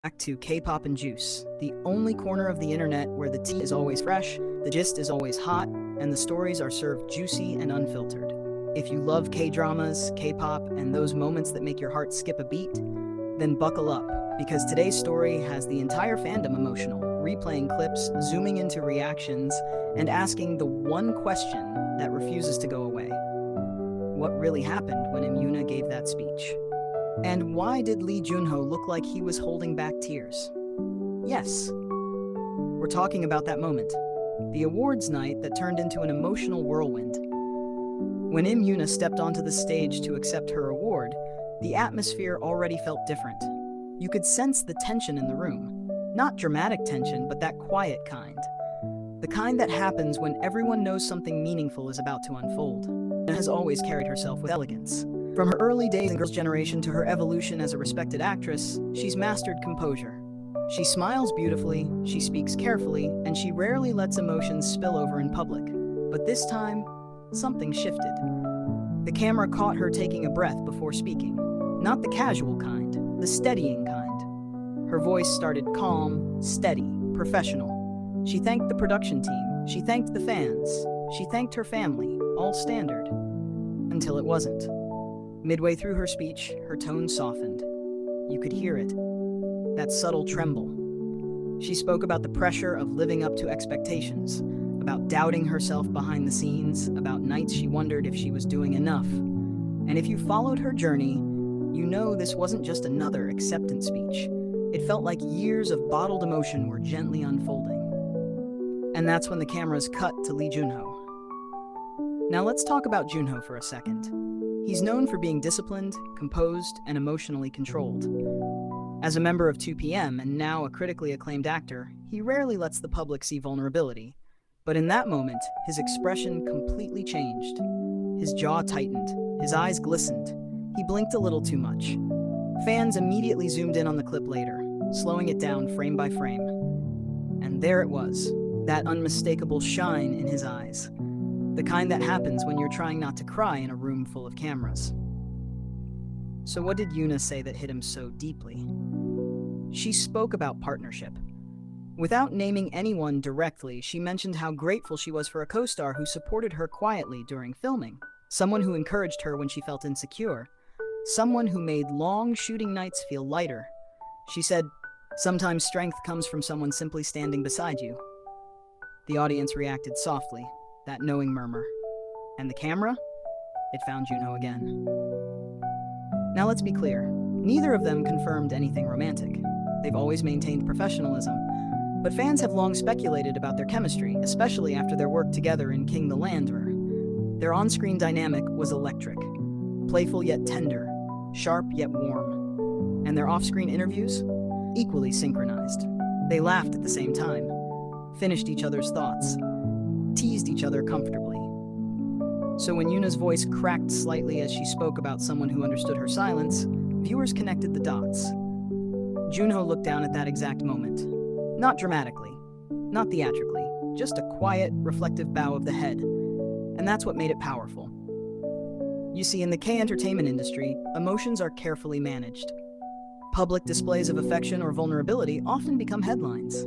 back to K-pop and juice, the only corner of the internet where the tea is always fresh, the gist is always hot, and the stories are served juicy and unfiltered. If you love K-dramas, K-pop, and those moments that make your heart skip a beat, then buckle up, because today's story has the entire fandom emotional, replaying clips, zooming into reactions, and asking the one question that refuses to go away. What really happened when Yoona gave that speech? And why did Lee Junho look like he was holding back tears? Yes, we're talking about that moment. The awards night that turned into an emotional whirlwind. When Yoona stepped onto the stage to accept her award, the atmosphere already felt different. You could sense the tension in the room. Not dramatic tension, but that quiet kind. The kind that happens when everyone knows something meaningful is about to unfold. Yoona has always carried herself with elegance. From her early days in Girls' Generation to her evolution as a respected actress, she's mastered composure. She smiles beautifully, she speaks carefully, and she rarely lets emotions spill over in public. But this time, something shifted. The camera caught her taking a breath before speaking. Not the casual kind, the steadying kind. Her voice started calm, steady, professional. She thanked the production team, she thanked the fans, she thanked her family, all standard. Until it wasn't. Midway through her speech, her tone softened. You could hear it. That subtle tremble. She spoke about the pressure of living up to expectations, about doubting herself behind the scenes, about nights she wondered if she was doing enough. And if you followed her journey, you know this wasn't just another acceptance speech. It felt like years of bottled emotion were gently unfolding. And that's when the cameras cut to Lee Junho. Now let's talk about Junho for a second. He's known for being disciplined, composed, and emotionally controlled. As a member of 2PM and now a critically acclaimed actor, he rarely lets the public see vulnerability. But in that moment, his expression completely changed. His jaw tightened, his eyes glistened. He blinked a little too much. Fans immediately zoomed in on the clip later, slowing it down frame by frame. And there it was, that unmistakable shine in his eyes. The kind that happens when you're trying not to cry in a room full of cameras. So what did Yoona say that hit him so deeply? She spoke about partnership. Without naming anyone directly, she mentioned how grateful she was for a co-star who supported her quietly during filming, someone who encouraged her when she felt insecure, someone who made long shooting nights feel lighter. She said, "Sometimes strength comes from someone simply standing beside you." The audience reacted softly, that knowing murmur. And the camera? It found Junho again. Now let's be clear, neither of them confirmed anything romantic. They've always maintained professionalism, but fans have long speculated about their chemistry, especially after their work together in King the Landerer. Their on-screen dynamic was electric, playful yet tender, sharp yet warm. And their off-screen interviews? Equally synchronized. They laughed at the same time, finished each other's thoughts, teased each other comfortably. So when Yoona's voice cracked slightly as she spoke about someone who understood her silence, viewers connected the dots. Junho looked down at that exact moment. Not dramatically, not theatrically, just a quiet, reflective bow of the head. And that's what made it powerful. You see, in the K-entertainment industry, emotions are carefully managed. Public displays of affection or vulnerability often become headlines.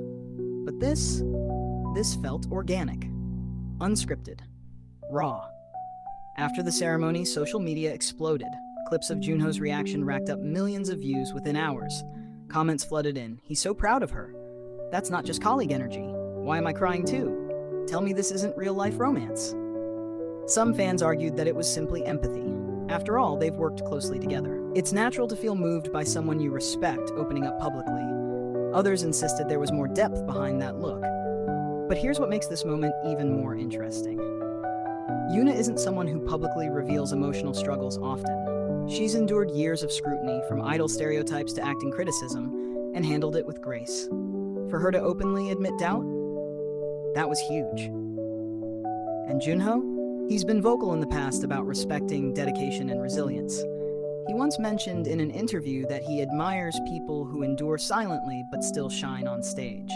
But this felt organic. Unscripted. Raw. After the ceremony, social media exploded. Clips of Junho's reaction racked up millions of views within hours. Comments flooded in. "He's so proud of her. That's not just colleague energy. Why am I crying too? Tell me this isn't real-life romance." Some fans argued that it was simply empathy. After all, they've worked closely together. It's natural to feel moved by someone you respect opening up publicly. Others insisted there was more depth behind that look. But here's what makes this moment even more interesting. Yoona isn't someone who publicly reveals emotional struggles often. She's endured years of scrutiny, from idol stereotypes to acting criticism, and handled it with grace. For her to openly admit doubt, that was huge. And Junho? He's been vocal in the past about respecting dedication and resilience. He once mentioned in an interview that he admires people who endure silently but still shine on stage.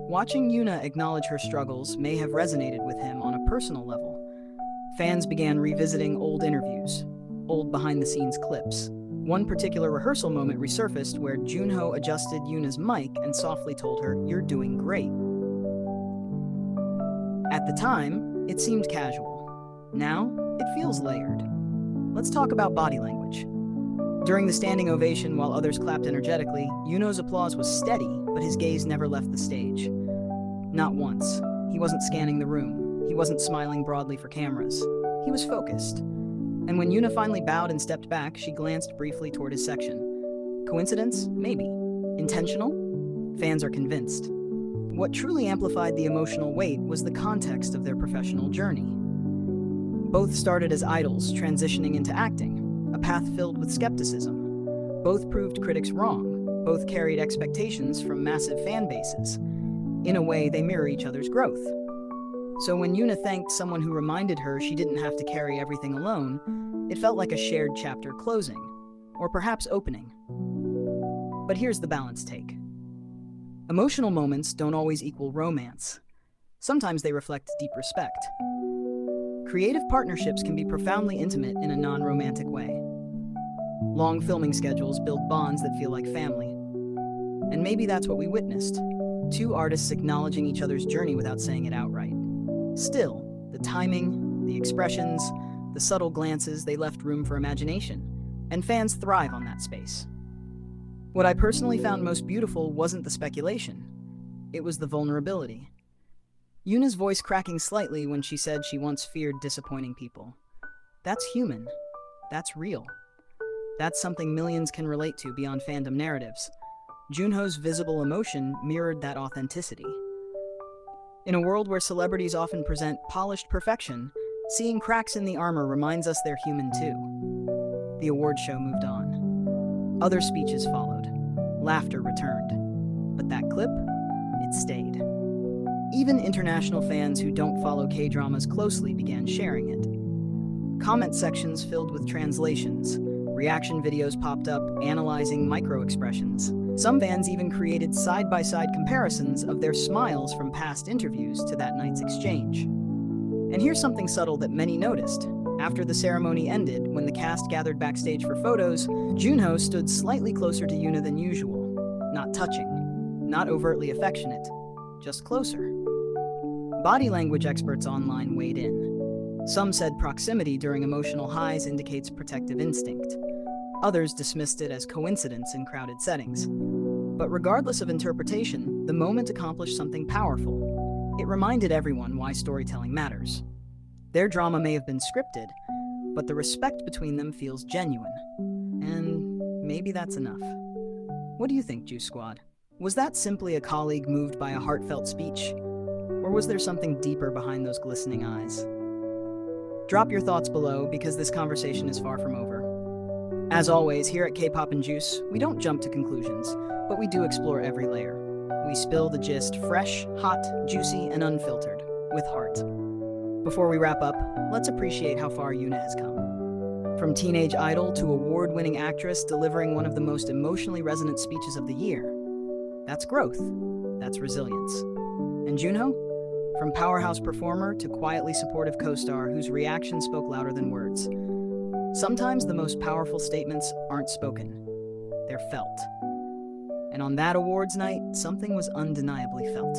Watching Yoona acknowledge her struggles may have resonated with him on a personal level. Fans began revisiting old interviews, old behind-the-scenes clips, One particular rehearsal moment resurfaced where Junho adjusted Yoona's mic and softly told her, "You're doing great." At the time, it seemed casual. Now, it feels layered. Let's talk about body language. During the standing ovation while others clapped energetically, Yuno's applause was steady, but his gaze never left the stage. Not once. He wasn't scanning the room. He wasn't smiling broadly for cameras. He was focused. And when Yoona finally bowed and stepped back, she glanced briefly toward his section. Coincidence? Maybe. Intentional? Fans are convinced. What truly amplified the emotional weight was the context of their professional journey. Both started as idols, transitioning into acting, a path filled with skepticism. Both proved critics wrong. Both carried expectations from massive fan bases. In a way, they mirror each other's growth. So when Yoona thanked someone who reminded her she didn't have to carry everything alone, it felt like a shared chapter closing, or perhaps opening. But here's the balanced take. Emotional moments don't always equal romance. Sometimes they reflect deep respect. Creative partnerships can be profoundly intimate in a non-romantic way. Long filming schedules build bonds that feel like family. And maybe that's what we witnessed. Two artists acknowledging each other's journey without saying it outright. Still, the timing, the expressions, the subtle glances, they left room for imagination, and fans thrive on that space. What I personally found most beautiful wasn't the speculation. It was the vulnerability. Yoona's voice cracking slightly when she said she once feared disappointing people. That's human. That's real. That's something millions can relate to beyond fandom narratives. Junho's visible emotion mirrored that authenticity. In a world where celebrities often present polished perfection, seeing cracks in the armor reminds us they're human too. The award show moved on. Other speeches followed. Laughter returned. But that clip, it stayed. Even international fans who don't follow K-dramas closely began sharing it. Comment sections filled with translations. Reaction videos popped up, analyzing micro-expressions. Some fans even created side-by-side comparisons of their smiles from past interviews to that night's exchange. And here's something subtle that many noticed. After the ceremony ended, when the cast gathered backstage for photos, Junho stood slightly closer to Yoona than usual. Not touching, not overtly affectionate, just closer. Body language experts online weighed in. Some said proximity during emotional highs indicates protective instinct. Others dismissed it as coincidence in crowded settings. But regardless of interpretation, the moment accomplished something powerful. It reminded everyone why storytelling matters. Their drama may have been scripted, but the respect between them feels genuine. And maybe that's enough. What do you think, Juice Squad? Was that simply a colleague moved by a heartfelt speech? Or was there something deeper behind those glistening eyes? Drop your thoughts below because this conversation is far from over. As always, here at K-pop&juice, we don't jump to conclusions, but we do explore every layer. We spill the gist fresh, hot, juicy, and unfiltered, with heart. Before we wrap up, let's appreciate how far Yoona has come. From teenage idol to award-winning actress delivering one of the most emotionally resonant speeches of the year. That's growth. That's resilience. And Junho? From powerhouse performer to quietly supportive co-star whose reaction spoke louder than words. Sometimes the most powerful statements aren't spoken. They're felt. And on that awards night, something was undeniably felt.